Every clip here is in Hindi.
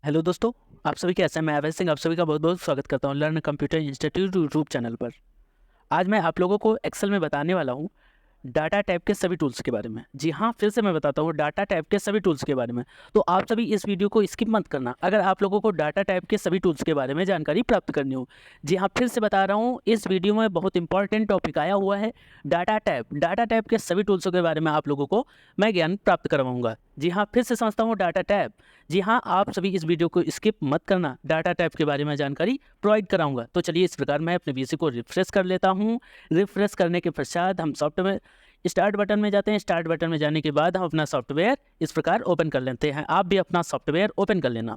हेलो दोस्तों, आप सभी कैसे हैं? मैं अभय सिंह आप सभी का बहुत बहुत स्वागत करता हूँ learn computer institute YouTube channel पर। आज मैं आप लोगों को एक्सेल में बताने वाला हूँ डाटा टाइप के सभी टूल्स के बारे में। जी हाँ, फिर से मैं बताता हूँ डाटा टाइप के सभी टूल्स के बारे में। तो आप सभी इस वीडियो को स्किप मत करना अगर आप लोगों को डाटा टाइप के सभी टूल्स के बारे में जानकारी प्राप्त करनी हो। जी हाँ, फिर से बता रहा हूँ, इस वीडियो में बहुत इंपॉर्टेंट टॉपिक आया हुआ है डाटा टाइप। डाटा टाइप के सभी टूल्सों के बारे में आप लोगों को मैं ज्ञान प्राप्त करवाऊंगा। जी हाँ, फिर से समझता हूँ डाटा टाइप। जी हाँ, आप सभी इस वीडियो को स्किप मत करना, डाटा टाइप के बारे में जानकारी प्रोवाइड कराऊंगा। तो चलिए इस प्रकार मैं अपने पीसी को रिफ्रेश कर लेता हूँ। रिफ्रेश करने के पश्चात हम सॉफ्टवेयर स्टार्ट बटन में जाते हैं। स्टार्ट बटन में जाने के बाद हम अपना सॉफ्टवेयर इस प्रकार ओपन कर लेते हैं। आप भी अपना सॉफ्टवेयर ओपन कर लेना।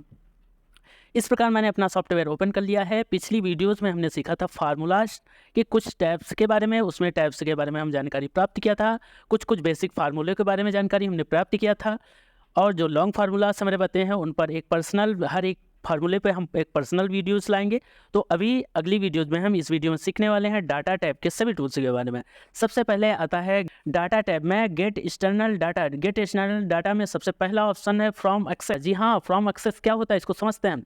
इस प्रकार मैंने अपना सॉफ्टवेयर ओपन कर लिया है। पिछली वीडियोस में हमने सीखा था फार्मूलाज के कुछ टैब्स के बारे में, उसमें टैब्स के बारे में हम जानकारी प्राप्त किया था। कुछ बेसिक फार्मूले के बारे में जानकारी हमने प्राप्त किया था। और जो लॉन्ग फार्मूलाज हमारे बताए हैं उन पर एक पर्सनल, हर एक फार्मूले पे हम एक पर्सनल वीडियोस लाएंगे। तो अभी अगली वीडियोस में हम इस वीडियो में सीखने वाले हैं डाटा टाइप के सभी टूल्स के बारे में। सबसे पहले आता है डाटा टैब में gate external data. Gate external data में सबसे पहला ऑप्शन है फ्रॉम एक्सेस। जी हाँ, फ्रॉम एक्सेस क्या होता है इसको समझते हैं।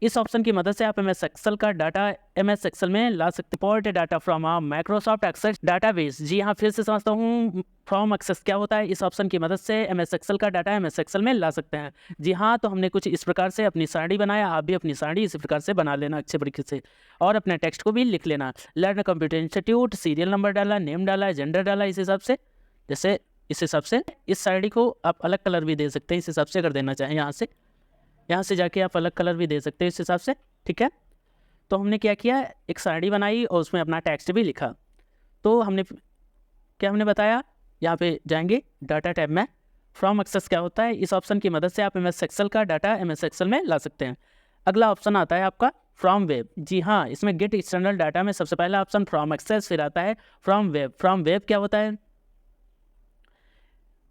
इस ऑप्शन की मदद से आप एमएस एक्सेल का डाटा एमएस एक्सेल में ला सकते हैं। Import data from Microsoft Access database. जी हाँ, फिर से समझता हूँ फ्रॉम एक्सेस क्या होता है। इस ऑप्शन की मदद से एमएस एक्सेल का डाटा एमएस एक्सेल में ला सकते हैं। जी हाँ, तो हमने कुछ इस प्रकार से अपनी सारणी बनाया। आप भी अपनी सारणी इसी प्रकार से बना लेना अच्छे तरीके से, और अपने टेक्स्ट को भी लिख लेना। Learn computer institute, serial number डाला, नेम डाला, जेंडर डाला, इस हिसाब से, जैसे इस हिसाब से इस सारणी को आप अलग कलर भी दे सकते हैं। इस हिसाब से अगर देना चाहें यहाँ से जाके आप अलग कलर भी दे सकते हैं इस हिसाब से, ठीक है। तो हमने क्या किया, एक सारणी बनाई और उसमें अपना टेक्स्ट भी लिखा। तो हमने बताया, यहाँ पे जाएंगे डाटा टैब में फ्रॉम एक्सेस क्या होता है। इस ऑप्शन की मदद से आप एमएस एक्सेल का डाटा एमएस एक्सेल में ला सकते हैं। अगला ऑप्शन आता है आपका फ्रॉम वेब। जी हाँ, इसमें गेट एक्सटर्नल डाटा में सबसे पहला ऑप्शन फ्रॉम एक्सेस, फिर आता है फ्रॉम वेब। फ्रॉम वेब क्या होता है,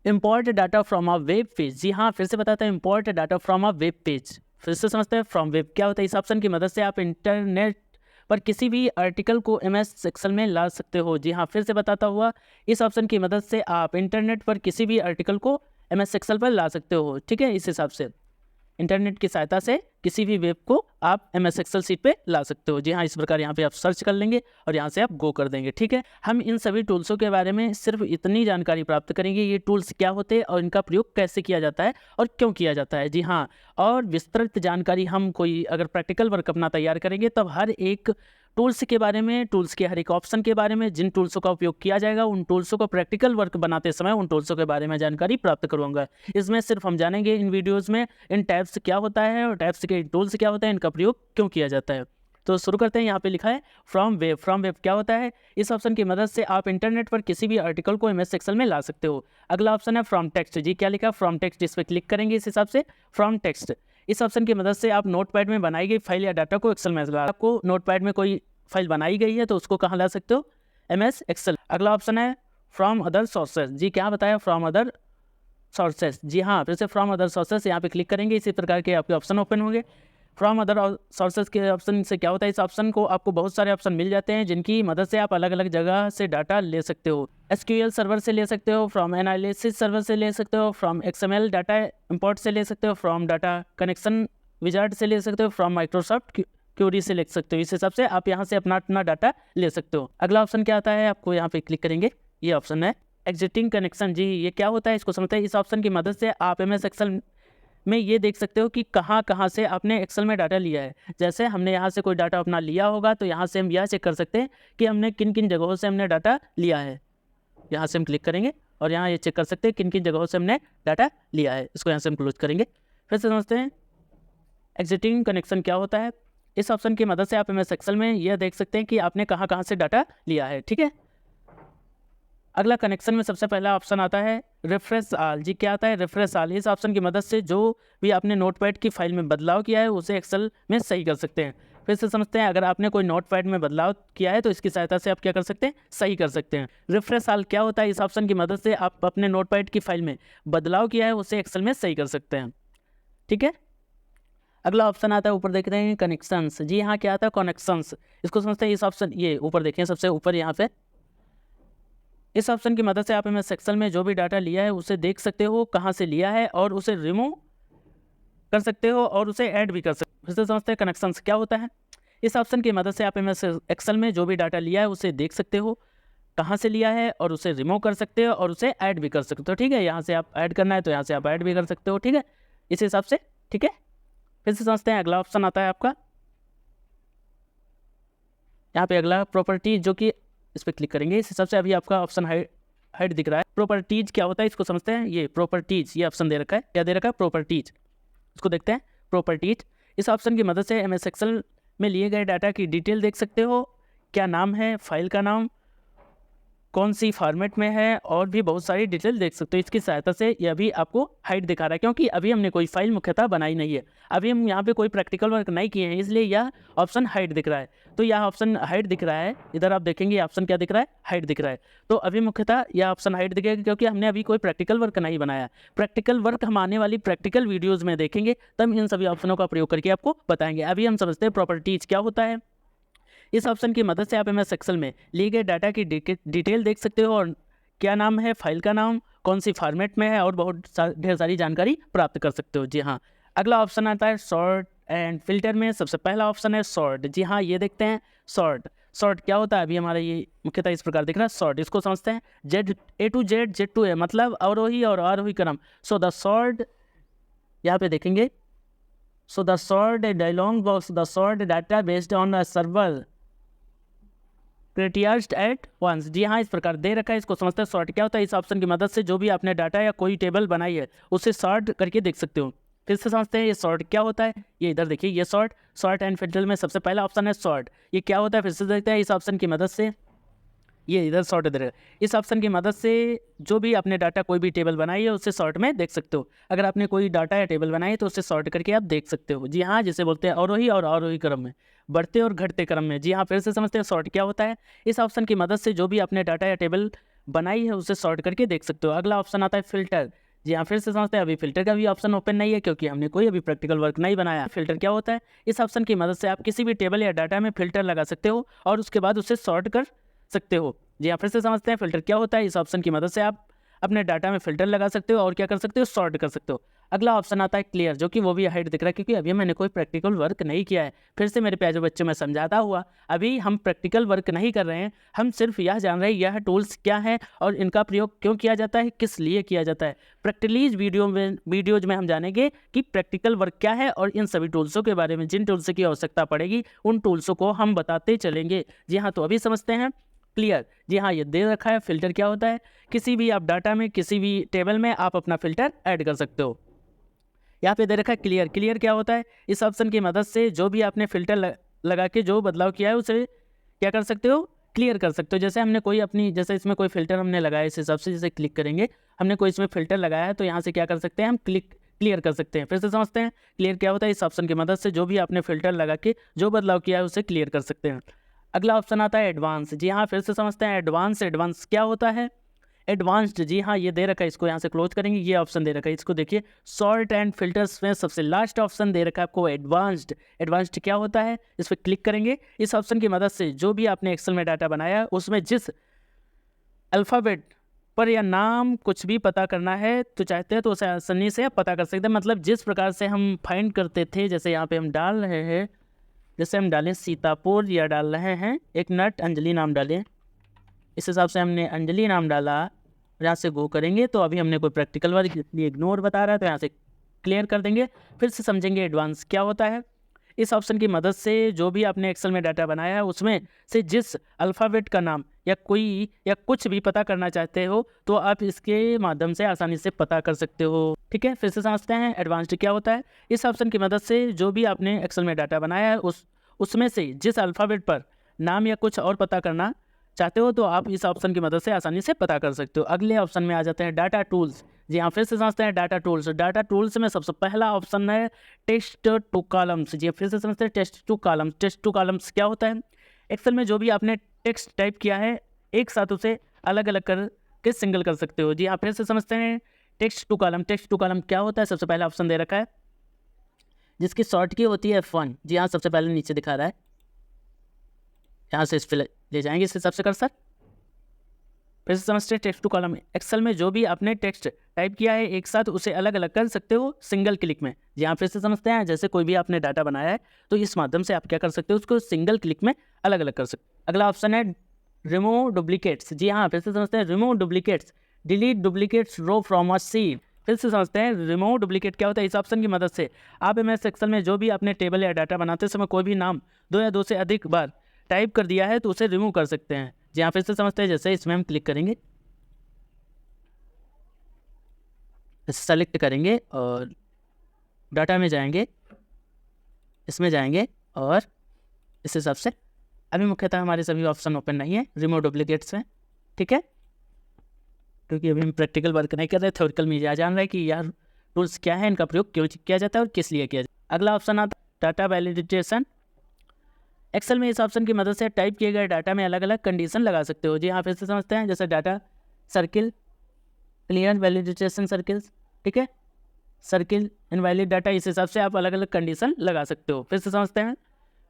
import data from a web page. जी हाँ, फिर से बताता है import data from a web page. फिर से समझते हैं फ्रॉम वेब क्या होता है। इस ऑप्शन की मदद से आप इंटरनेट पर किसी भी आर्टिकल को एमएस एक्सेल में ला सकते हो। जी हाँ, फिर से बताता हुआ, इस ऑप्शन की मदद से आप इंटरनेट पर किसी भी आर्टिकल को एमएस एक्सेल पर ला सकते हो, ठीक है। इस हिसाब से इंटरनेट की सहायता से किसी भी वेब को आप एमएस एक्सेल सीट पे ला सकते हो। जी हाँ, इस प्रकार यहाँ पे आप सर्च कर लेंगे और यहाँ से आप गो कर देंगे, ठीक है। हम इन सभी टूल्सों के बारे में सिर्फ इतनी जानकारी प्राप्त करेंगे, ये टूल्स क्या होते हैं और इनका प्रयोग कैसे किया जाता है और क्यों किया जाता है। जी हाँ, और विस्तृत जानकारी हम कोई अगर प्रैक्टिकल वर्क अपना तैयार करेंगे तब हर एक टूल्स के बारे में, टूल्स के हर एक ऑप्शन के बारे में, जिन टूल्सों का उपयोग किया जाएगा उन टूल्सों को प्रैक्टिकल वर्क बनाते समय उन टूल्सों के बारे में जानकारी प्राप्त करवाऊंगा। इसमें सिर्फ हम जानेंगे इन वीडियोज़ में इन टैब्स क्या होता है और टैब्स के टूल्स क्या होता है, इनका प्रयोग क्यों किया जाता है। तो शुरू करते हैं। यहाँ पे लिखा है फ्रॉम वेब। फ्रॉम वेब क्या होता है, इस ऑप्शन की मदद से आप इंटरनेट पर किसी भी आर्टिकल को एमएस एक्सेल में ला सकते हो। अगला ऑप्शन है फ्रॉम टेक्स्ट। जी क्या लिखा, फ्रॉम टेक्स्ट, इस पर क्लिक करेंगे। इस हिसाब से फ्रॉम टेक्स्ट, इस ऑप्शन की मदद से आप नोटपैड में बनाई गई फाइल या डाटा को एक्सेल में ला। आपको नोटपैड में कोई फाइल बनाई गई है तो उसको कहाँ ला सकते हो, एमएस एक्सेल। अगला ऑप्शन है फ्रॉम अदर सोर्सेज। जी क्या बताया, फ्रॉम अदर सोर्सेज। जी हाँ, फिर से फ्रॉम अदर सोर्सेज यहाँ पे क्लिक करेंगे। इसी प्रकार के आपके ऑप्शन ओपन होंगे। फ्रॉम अदर सोर्सेज के ऑप्शन से क्या होता है, इस ऑप्शन को आपको बहुत सारे ऑप्शन मिल जाते हैं जिनकी मदद से आप अलग अलग जगह से डाटा ले सकते हो। एसक्यूएल सर्वर से ले सकते हो, फ्रॉम एनालिसिस सर्वर से ले सकते हो, फ्रॉम एक्सएमएल डाटा इंपोर्ट से ले सकते हो, फ्रॉम डाटा कनेक्शन विजार्ड से ले सकते हो, फ्रॉम माइक्रोसॉफ्ट क्यूरी से ले सकते हो। इस हिसाब से आप यहाँ से अपना डाटा ले सकते हो। अगला ऑप्शन क्या आता है, आपको यहाँ पे क्लिक करेंगे, ये ऑप्शन है एग्जिटिंग कनेक्शन। जी ये क्या होता है इसको समझते हैं। इस ऑप्शन की मदद से आप एमएस एक्सेल में ये देख सकते हो कि कहाँ से आपने एक्सेल में डाटा लिया है। जैसे हमने यहाँ से कोई डाटा अपना लिया होगा तो यहाँ से हम यह चेक कर सकते हैं कि हमने किन किन जगहों से हमने डाटा लिया है। यहाँ से हम क्लिक करेंगे और यहाँ ये चेक कर सकते हैं किन किन जगहों से हमने डाटा लिया है। इसको यहाँ से हम क्लोज करेंगे। फिर से समझते हैं एग्जिटिंग कनेक्शन क्या होता है। इस ऑप्शन की मदद से आप एमएस एक्सेल में यह देख सकते हैं कि आपने कहाँ से डाटा लिया है, ठीक है। अगला कनेक्शन में सबसे पहला ऑप्शन आता है रिफ्रेश आल। जी क्या आता है, रिफ्रेश आल। इस ऑप्शन की मदद से जो भी आपने नोटपैड की फाइल में बदलाव किया है उसे एक्सेल में सही कर सकते हैं। फिर से समझते हैं, अगर आपने कोई नोटपैड में बदलाव किया है तो इसकी सहायता से आप क्या कर सकते हैं, सही कर सकते हैं। रिफ्रेश आल क्या होता है, इस ऑप्शन की मदद से आप अपने नोटपैड की फाइल में बदलाव किया है उसे एक्सेल में सही कर सकते हैं, ठीक है। अगला ऑप्शन आता है, ऊपर देखते हैं कनेक्शंस। जी हाँ, क्या आता है, कनेक्शंस। इसको समझते हैं। इस ऑप्शन, ये ऊपर देखें सबसे ऊपर यहाँ पे, इस ऑप्शन की मदद से आप एमएस एक्सेल में जो भी डाटा लिया है उसे देख सकते हो कहाँ से लिया है और उसे रिमूव कर सकते हो और उसे ऐड भी कर सकते हो। फिर से समझते हैं कनेक्शंस क्या होता है। इस ऑप्शन की मदद से आप एमएस एक्सेल में जो भी डाटा लिया है उसे देख सकते हो, कहाँ से लिया है, और उसे रिमूव कर सकते हो और उसे ऐड भी कर सकते हो। ठीक है, यहाँ से आप ऐड करना है तो यहाँ से आप ऐड भी कर सकते हो। ठीक है, इस हिसाब से। ठीक है, फिर से समझते हैं। अगला ऑप्शन आता है आपका यहाँ पे, अगला प्रॉपर्टी, जो कि इस पर क्लिक करेंगे इस हिसाब से अभी आपका ऑप्शन हाइड दिख रहा है। प्रॉपर्टीज क्या होता है इसको समझते हैं। ये प्रॉपर्टीज, ये ऑप्शन दे रखा है, क्या दे रखा है, प्रॉपर्टीज। इसको देखते हैं प्रॉपर्टीज। इस ऑप्शन की मदद से एमएस एक्सेल में लिए गए डाटा की डिटेल देख सकते हो, क्या नाम है, फाइल का नाम, कौन सी फॉर्मेट में है, और भी बहुत सारी डिटेल देख सकते हो। इसकी सहायता से यह भी आपको हाइड दिखा रहा है, क्योंकि अभी हमने कोई फाइल मुख्यतः बनाई नहीं है, अभी हम यहाँ पे कोई प्रैक्टिकल वर्क नहीं किए हैं, इसलिए यह ऑप्शन हाइड दिख रहा है। तो यह ऑप्शन हाइड दिख रहा है, इधर आप देखेंगे ऑप्शन क्या दिख रहा है, हाइड दिख रहा है। तो अभी मुख्यतः यह ऑप्शन हाइड दिखेगा क्योंकि हमने अभी कोई प्रैक्टिकल वर्क नहीं बनाया। प्रैक्टिकल वर्क हम आने वाली प्रैक्टिकल वीडियोज़ में देखेंगे, तब इन सभी ऑप्शनों का प्रयोग करके आपको बताएंगे। अभी हम समझते हैं प्रॉपर्टीज़ क्या होता है। इस ऑप्शन की मदद से आप एमएस एक्सेल में लिए गए डाटा की डिटेल देख सकते हो, और क्या नाम है, फाइल का नाम, कौन सी फॉर्मेट में है, और बहुत ढेर सारी जानकारी प्राप्त कर सकते हो। जी हाँ, अगला ऑप्शन आता है सॉर्ट एंड फिल्टर में। सबसे पहला ऑप्शन है सॉर्ट। जी हाँ, ये देखते हैं सॉर्ट। सॉर्ट क्या होता है, अभी हमारा ये मुख्यतः इस प्रकार दिख रहा है सॉर्ट। इसको समझते हैं। Z A to Z, Z to A, मतलब अवरोही और आरोही क्रम। सो द सॉर्ट, यहाँ पे देखेंगे, so the sort dialog box, the sort data based on a several criteria at once. जी हाँ, इस प्रकार दे रखा है। इसको समझते हैं सॉर्ट क्या होता है। इस ऑप्शन की मदद से जो भी आपने डाटा या कोई टेबल बनाई है उसे सॉर्ट करके देख सकते हो। फिर से समझते हैं ये सॉर्ट क्या होता है। ये इधर देखिए, ये सॉर्ट एंड फिल्टर में सबसे पहला ऑप्शन है सॉर्ट। ये क्या होता है, फिर से देखते हैं। इस ऑप्शन की मदद से, ये इधर सॉर्ट इधर है, इस ऑप्शन की मदद से जो भी आपने डाटा कोई भी टेबल बनाई है उससे सॉर्ट में देख सकते हो। अगर आपने कोई डाटा या टेबल बनाई है तो उससे सॉर्ट करके आप देख सकते हो। जी हाँ, जिसे बोलते हैं अवरोही और आरोही क्रम में, बढ़ते और घटते क्रम में। जी हाँ, फिर से समझते हैं सॉर्ट क्या होता है। इस ऑप्शन की मदद से जो भी आपने डाटा या टेबल बनाई है उसे सॉर्ट करके देख सकते हो। अगला ऑप्शन आता है फिल्टर। जी हाँ, फिर से समझते हैं। अभी फिल्टर का भी ऑप्शन ओपन नहीं है क्योंकि हमने कोई अभी प्रैक्टिकल वर्क नहीं बनाया। फिल्टर क्या होता है, इस ऑप्शन की मदद से आप किसी भी टेबल या डाटा में फिल्टर लगा सकते हो और उसके बाद उसे सॉर्ट कर सकते हो। जी हाँ, फिर से समझते हैं फिल्टर क्या होता है। इस ऑप्शन की मदद से आप अपने डाटा में फिल्टर लगा सकते हो और क्या कर सकते हो, सॉर्ट कर सकते हो। अगला ऑप्शन आता है क्लियर, जो कि वो भी हाइड दिख रहा है क्योंकि अभी मैंने कोई प्रैक्टिकल वर्क नहीं किया है। फिर से मेरे प्यारे बच्चों में समझाता हुआ, अभी हम प्रैक्टिकल वर्क नहीं कर रहे हैं, हम सिर्फ यह जान रहे हैं यह टूल्स क्या है और इनका प्रयोग क्यों किया जाता है, किस लिए किया जाता है। प्रैक्टिकलीज वीडियोज में हम जानेंगे कि प्रैक्टिकल वर्क क्या है और इन सभी टूल्सों के बारे में, जिन टूल्स की आवश्यकता पड़ेगी उन टूल्सों को हम बताते चलेंगे। जी हाँ, तो अभी समझते हैं क्लियर। जी हाँ, ये दे रखा है फिल्टर क्या होता है। किसी भी आप डाटा में, किसी भी टेबल में आप अपना फिल्टर ऐड कर सकते हो। यहाँ पे दे रखा है क्लियर। क्लियर क्या होता है, इस ऑप्शन की मदद से जो भी आपने फिल्टर लगा के जो बदलाव किया है उसे क्या कर सकते हो, क्लियर कर सकते हो। जैसे हमने कोई अपनी, जैसे इसमें कोई फिल्टर हमने लगाया, इस हिसाब से जैसे क्लिक करेंगे, हमने कोई इसमें फिल्टर लगाया है तो यहाँ से क्या कर सकते हैं, हम क्लियर कर सकते हैं। फिर से समझते हैं क्लियर क्या होता है। इस ऑप्शन की मदद से जो भी आपने फिल्टर लगा के जो बदलाव किया है उसे क्लियर कर सकते हैं। अगला ऑप्शन आता है एडवांस। जी हाँ, फिर से समझते हैं एडवांस। एडवांस क्या होता है, एडवांस्ड। जी हाँ, ये दे रखा है, इसको यहाँ से क्लोज करेंगे, ये ऑप्शन दे रखा है, इसको देखिए। सॉर्ट एंड फिल्टर्स में सबसे लास्ट ऑप्शन दे रखा है आपको एडवांस्ड। एडवांस्ड क्या होता है, इस पर क्लिक करेंगे। इस ऑप्शन की मदद से जो भी आपने एक्सेल में डाटा बनाया उसमें जिस अल्फ़ाबेट पर या नाम कुछ भी पता करना है तो चाहते हैं तो उसे आसानी से पता कर सकते हैं। मतलब जिस प्रकार से हम फाइंड करते थे, जैसे यहाँ पे हम डाल रहे हैं, जैसे हम डालें सीतापुर या डाल रहे हैं एक नट अंजलि नाम डालें, इस हिसाब से हमने अंजलि नाम डाला, यहाँ से गो करेंगे तो अभी हमने कोई प्रैक्टिकल वर्क इसलिए इग्नोर बता रहा है तो यहाँ से क्लियर कर देंगे। फिर से समझेंगे एडवांस क्या होता है। इस ऑप्शन की मदद से जो भी आपने एक्सेल में डाटा बनाया है उसमें से जिस अल्फ़ाबेट का नाम या कोई या कुछ भी पता करना चाहते हो तो आप इसके माध्यम से आसानी से पता कर सकते हो। ठीक है, फिर से समझते हैं एडवांस्ड क्या होता है। इस ऑप्शन की मदद से जो भी आपने एक्सेल में डाटा बनाया है उसमें से जिस अल्फ़ाबेट पर नाम या कुछ और पता करना चाहते हो तो आप इस ऑप्शन की मदद से आसानी से पता कर सकते हो। अगले ऑप्शन में आ जाते हैं डाटा टूल्स। जी हाँ, फिर से समझते हैं डाटा टूल्स। डाटा टूल्स में सबसे पहला ऑप्शन है टेक्स्ट टू कॉलम्स। जी फिर से समझते हैं text two columns. Text two columns क्या होता है, एक्सेल में जो भी आपने टेक्स्ट टाइप किया है एक साथ उसे अलग अलग करके सिंगल कर सकते हो। जी हाँ, फिर से समझते हैं text to column. Text to column क्या होता है, सबसे पहला ऑप्शन दे रखा है जिसकी शॉर्ट की होती है F1। जी हाँ, सबसे पहले नीचे दिखा रहा है, यहाँ से इस पर ले जाएंगे इस हिसाब से कर्सर। फिर से समझते हैं टेक्स्ट टू कॉलम। एक्सेल में जो भी आपने टेक्स्ट टाइप किया है एक साथ उसे अलग अलग कर सकते हो सिंगल क्लिक में। जी हाँ, फिर से समझते हैं, जैसे कोई भी आपने डाटा बनाया है तो इस माध्यम से आप क्या कर सकते हो, उसको सिंगल क्लिक में अलग अलग कर सकते हो। अगला ऑप्शन है रिमूव डुप्लीकेट्स। जी हाँ, फिर से समझते हैं remove duplicates, delete duplicates row from a sheet. फिर से समझते हैं रिमूव डुप्लीकेट क्या होता है। इस ऑप्शन की मदद से आप एमएस एक्सेल में जो भी अपने टेबल या डाटा बनाते समय कोई भी नाम 2 या 2 से अधिक बार टाइप कर दिया है तो उसे रिमूव कर सकते हैं। जी हाँ, फिर से समझते हैं, जैसे इसमें हम क्लिक करेंगे, सेलेक्ट करेंगे और डाटा में जाएंगे, इसमें जाएंगे और इस हिसाब से अभी मुख्यतः हमारे सभी ऑप्शन ओपन नहीं है रिमूव डुप्लीकेट्स में, ठीक है, क्योंकि अभी हम प्रैक्टिकल वर्क नहीं कर रहे, थ्योरिकल में यह जान रहे हैं कि यार टूल्स क्या है, इनका प्रयोग क्यों किया जाता है और किस लिए किया जाता है। अगला ऑप्शन आता है डाटा वैलिडेशन। एक्सेल में इस ऑप्शन की मदद से टाइप किए गए डाटा में अलग अलग कंडीशन लगा सकते हो। जी हाँ, फिर से समझते हैं, जैसे data circle, clear validation circles, ठीक है, सर्किल इनवैलिड डाटा, इस हिसाब से आप अलग अलग कंडीशन लगा सकते हो। फिर से समझते हैं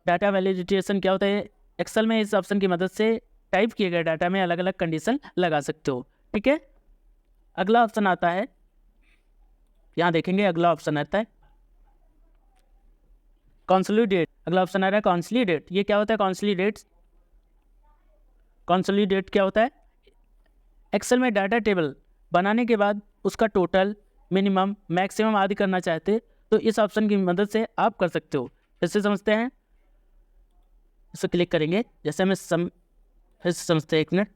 डाटा वैलिडेशन क्या होता है। एक्सेल में इस ऑप्शन की मदद से टाइप किए गए डाटा में अलग अलग कंडीशन लगा सकते हो, ठीक है। अगला ऑप्शन आता है, यहाँ देखेंगे अगला ऑप्शन आता है कंसोलिडेट। अगला ऑप्शन आ रहा है कंसोलिडेट। ये क्या होता है कंसोलिडेट? कंसोलिडेट क्या होता है? एक्सेल में डाटा टेबल बनाने के बाद उसका टोटल, मिनिमम, मैक्सिमम आदि करना चाहते तो इस ऑप्शन की मदद से आप कर सकते हो। फिर से समझते हैं, इसे क्लिक करेंगे, जैसे हमें फिर से समझते हैं, एक मिनट,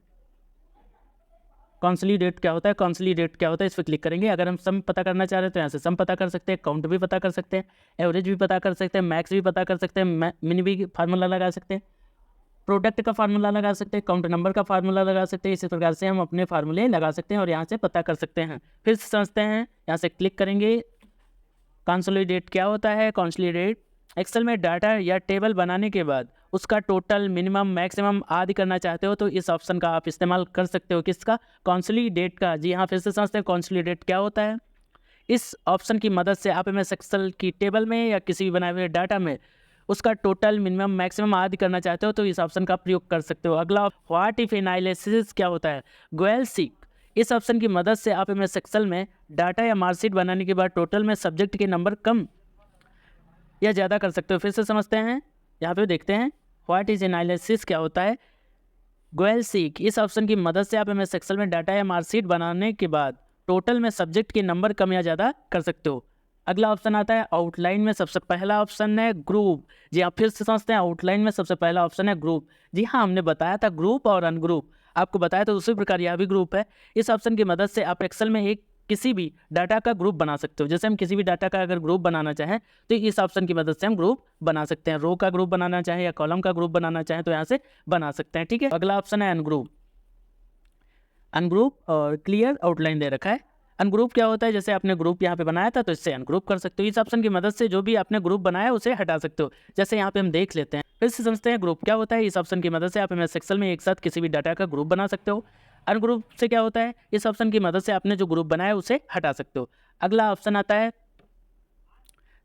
कंसोलिडेट क्या होता है, कंसोलिडेट क्या होता है, इस पर क्लिक करेंगे। अगर हम सम पता करना चाह रहे हैं तो यहाँ से सम पता कर सकते हैं, काउंट भी पता कर सकते हैं, एवरेज भी पता कर सकते हैं, मैक्स भी पता कर सकते हैं, मिनी भी फार्मूला लगा सकते हैं, प्रोडक्ट का फार्मूला लगा सकते हैं, काउंट नंबर का फार्मूला लगा सकते हैं। इसी प्रकार से हम अपने फार्मूले लगा सकते हैं और यहाँ से पता कर सकते हैं। फिर से समझते हैं, यहाँ से क्लिक करेंगे, कंसोलिडेट क्या होता है। कंसोलिडेट एक्सेल में डाटा या टेबल बनाने के बाद उसका टोटल, मिनिमम, मैक्सिमम आदि करना चाहते हो तो इस ऑप्शन का आप इस्तेमाल कर सकते हो। किसका? कंसोलिडेट का। जी हाँ, फिर से समझते हैं कंसोलिडेट क्या होता है। इस ऑप्शन की मदद से आप एमएस एक्सेल की टेबल में या किसी भी बनाए हुए डाटा में उसका टोटल, मिनिमम, मैक्सिमम आदि करना चाहते हो तो इस ऑप्शन का प्रयोग कर सकते हो। अगला व्हाट इफ एनालिसिस क्या होता है। गोयल सीक। इस ऑप्शन की मदद से आप एमएस एक्सेल में डाटा या मार्कशीट बनाने के बाद टोटल में सब्जेक्ट के नंबर कम या ज़्यादा कर सकते हो। फिर से समझते हैं, यहाँ पे देखते हैं व्हाट इज एनालिसिस क्या होता है। गोयल सीक। इस ऑप्शन की मदद से आप एमएस एक्सेल में डाटा या मार्कशीट बनाने के बाद टोटल में सब्जेक्ट के नंबर कम या ज़्यादा कर सकते हो। अगला ऑप्शन आता है आउटलाइन में सबसे पहला ऑप्शन है ग्रुप। जी हाँ, फिर से समझते हैं, आउटलाइन में सबसे पहला ऑप्शन है ग्रुप। जी हाँ, हमने बताया था ग्रुप और अनग्रुप, आपको बताया तो उसी प्रकार यह भी ग्रुप है। इस ऑप्शन की मदद से आप एक्सेल में एक किसी भी डाटा का ग्रुप बना सकते हो। जैसे हम किसी भी डाटा का अगर ग्रुप बनाना चाहें तो इस ऑप्शन की मदद से हम ग्रुप बना सकते हैं। रो का ग्रुप बनाना चाहें या कॉलम का ग्रुप बनाना चाहें तो यहाँ से बना सकते हैं, ठीक है। अगला ऑप्शन है अनग्रुप। अनग्रुप और क्लियर आउटलाइन दे रखा है। अनग्रुप क्या होता है, जैसे आपने ग्रुप यहाँ पे बनाया था तो इससे अनग्रुप कर सकते हो। इस ऑप्शन की मदद से जो भी आपने ग्रुप बनाया है उसे हटा सकते हो। जैसे यहाँ पे हम देख लेते हैं, फिर से समझते हैं ग्रुप क्या होता है। इस ऑप्शन की मदद से आप एमएस एक्सेल में एक साथ किसी भी डाटा का ग्रुप बना सकते हो। अनग्रुप से क्या होता है, इस ऑप्शन की मदद से आपने जो ग्रुप बनाया है उसे हटा सकते हो। अगला ऑप्शन आता है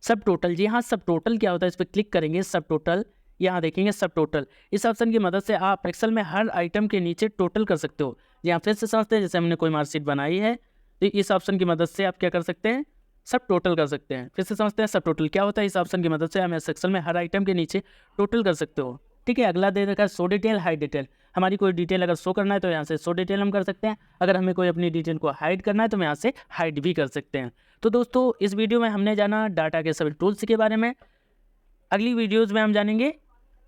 सब टोटल। जी हाँ, सब टोटल क्या होता है, इस पर क्लिक करेंगे, सब टोटल, यहाँ देखेंगे सब टोटल। इस ऑप्शन की मदद से आप एक्सेल में हर आइटम के नीचे टोटल कर सकते हो। यहाँ फिर से समझते हैं, जैसे हमने कोई मार्कशीट बनाई है तो इस ऑप्शन की मदद से आप क्या कर सकते हैं, सब टोटल कर सकते हैं। फिर से समझते हैं सब टोटल क्या होता है। इस ऑप्शन की मदद से हम एक्सेल में हर आइटम के नीचे टोटल कर सकते हो, ठीक है। अगला दे रखा है शो डिटेल, हाइड डिटेल। हमारी कोई डिटेल अगर शो करना है तो यहाँ से शो डिटेल हम कर सकते हैं। अगर हमें कोई अपनी डिटेल को हाइड करना है तो हम यहाँ से हाइड भी कर सकते हैं। तो दोस्तों, इस वीडियो में हमने जाना डाटा के सभी टूल्स के बारे में। अगली वीडियोज़ में हम जानेंगे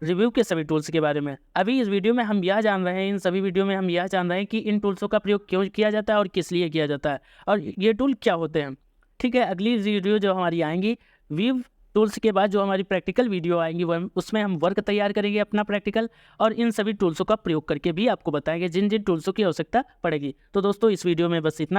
रिव्यू के सभी टूल्स के बारे में। अभी इस वीडियो में हम यह जान रहे हैं, इन सभी वीडियो में हम यह जान रहे हैं कि इन टूल्सों का प्रयोग क्यों किया जाता है और किस लिए किया जाता है और ये टूल क्या होते हैं, ठीक है। अगली वीडियो जो हमारी आएंगी व्यू टूल्स के बाद जो हमारी प्रैक्टिकल वीडियो आएंगी वो उसमें हम वर्क तैयार करेंगे अपना प्रैक्टिकल और इन सभी टूल्सों का प्रयोग करके भी आपको बताएंगे जिन जिन टूल्सों की आवश्यकता पड़ेगी। तो दोस्तों, इस वीडियो में बस इतना ही।